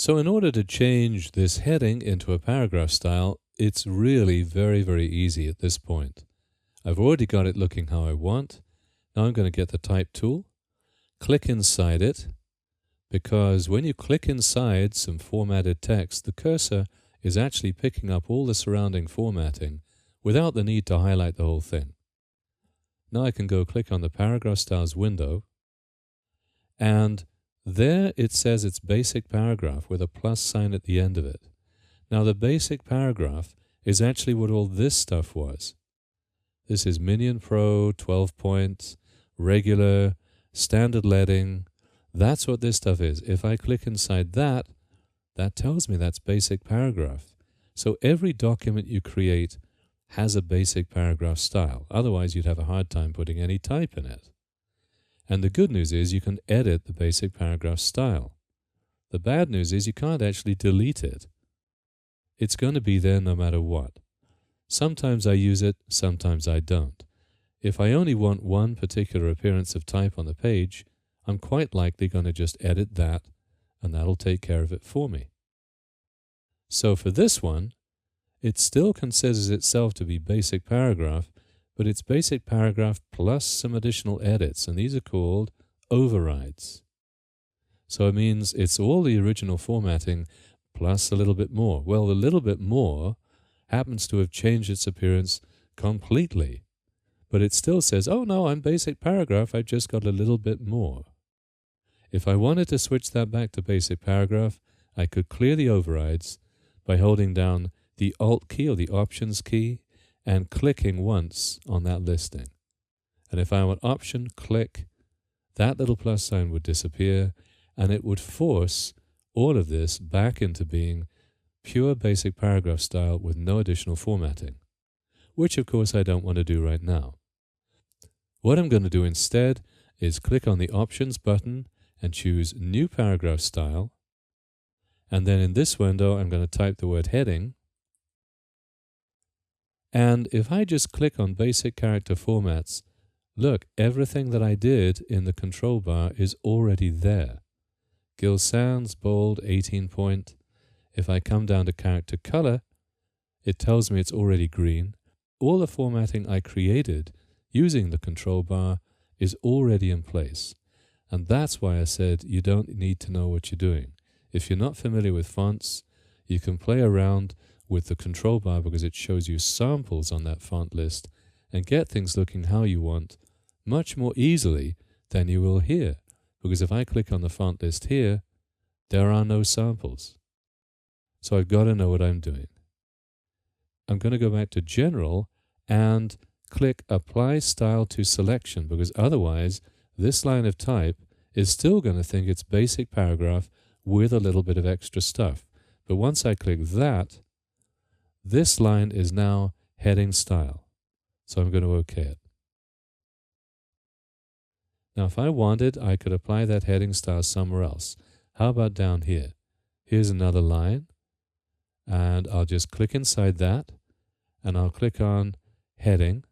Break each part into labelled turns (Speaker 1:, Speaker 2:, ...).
Speaker 1: So in order to change this heading into a paragraph style, it's really very, very easy at this point. I've already got it looking how I want. Now I'm going to get the type tool, click inside it, because when you click inside some formatted text, the cursor is actually picking up all the surrounding formatting without the need to highlight the whole thing. Now I can go click on the Paragraph Styles window, and there it says it's basic paragraph with a plus sign at the end of it. Now the basic paragraph is actually what all this stuff was. This is Minion Pro, 12 point, regular, standard leading. That's what this stuff is. If I click inside that, that tells me that's basic paragraph. So every document you create has a basic paragraph style. Otherwise, you'd have a hard time putting any type in it. And the good news is you can edit the basic paragraph style. The bad news is you can't actually delete it. It's going to be there no matter what. Sometimes I use it, sometimes I don't. If I only want one particular appearance of type on the page, I'm quite likely going to just edit that, and that'll take care of it for me. So for this one, it still considers itself to be basic paragraph, but it's basic paragraph plus some additional edits, and these are called overrides. So it means it's all the original formatting plus a little bit more. Well, the little bit more happens to have changed its appearance completely, but it still says, oh no, I'm basic paragraph, I've just got a little bit more. If I wanted to switch that back to basic paragraph, I could clear the overrides by holding down the Alt key or the Options key and clicking once on that listing. And if I want Option, click, that little plus sign would disappear, and it would force all of this back into being pure basic paragraph style with no additional formatting, which of course I don't want to do right now. What I'm going to do instead is click on the Options button and choose New Paragraph Style, and then in this window I'm going to type the word heading, and if I just click on Basic Character Formats, look, everything that I did in the control bar is already there. Gill Sans, bold, 18 point. If I come down to character color, it tells me it's already green. All the formatting I created using the control bar is already in place. And that's why I said you don't need to know what you're doing. If you're not familiar with fonts, you can play around with the control bar because it shows you samples on that font list and get things looking how you want much more easily than you will here. Because if I click on the font list here, there are no samples. So I've got to know what I'm doing. I'm going to go back to General and click Apply Style to Selection, because otherwise this line of type is still going to think it's basic paragraph with a little bit of extra stuff. But once I click that, this line is now heading style. So I'm going to OK it. Now if I wanted, I could apply that heading style somewhere else. How about down here? Here's another line, and I'll just click inside that, and I'll click on heading,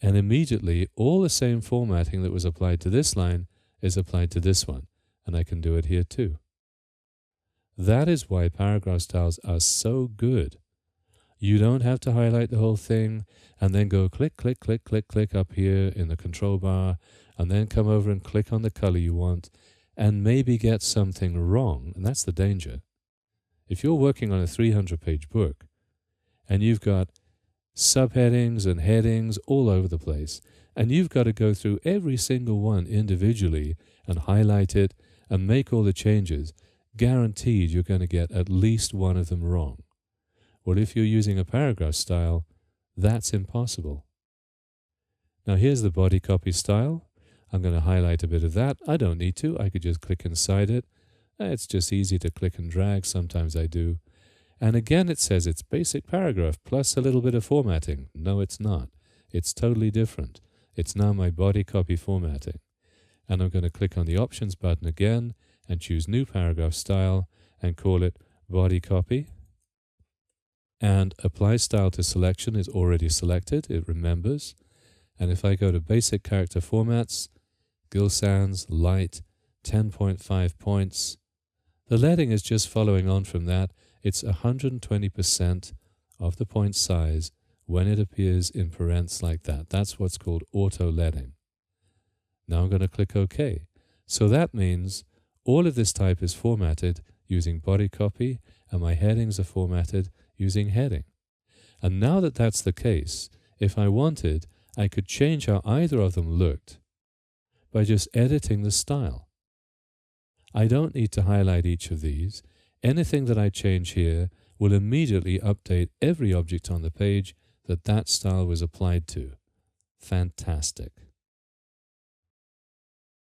Speaker 1: and immediately all the same formatting that was applied to this line is applied to this one, and I can do it here too. That is why paragraph styles are so good. You don't have to highlight the whole thing and then go click, click, click, click, click up here in the control bar, and then come over and click on the color you want and maybe get something wrong, and that's the danger. If you're working on a 300-page book and you've got subheadings and headings all over the place, and you've got to go through every single one individually and highlight it and make all the changes, guaranteed you're going to get at least one of them wrong. Well, if you're using a paragraph style, that's impossible. Now here's the body copy style. I'm going to highlight a bit of that. I don't need to. I could just click inside it. It's just easy to click and drag. Sometimes I do. And again, it says it's basic paragraph plus a little bit of formatting. No, it's not. It's totally different. It's now my body copy formatting. And I'm going to click on the Options button again and choose New Paragraph Style and call it Body Copy. And Apply Style to Selection is already selected. It remembers. And if I go to Basic Character Formats, Gill Sans, Light, 10.5 points, The leading is just following on from that. It's 120% of the point size when it appears in parens like that. That's what's called auto leading. Now I'm going to click OK. So that means all of this type is formatted using body copy, and my headings are formatted using heading. And now that that's the case, if I wanted, I could change how either of them looked by just editing the style. I don't need to highlight each of these. Anything that I change here will immediately update every object on the page that style was applied to. Fantastic.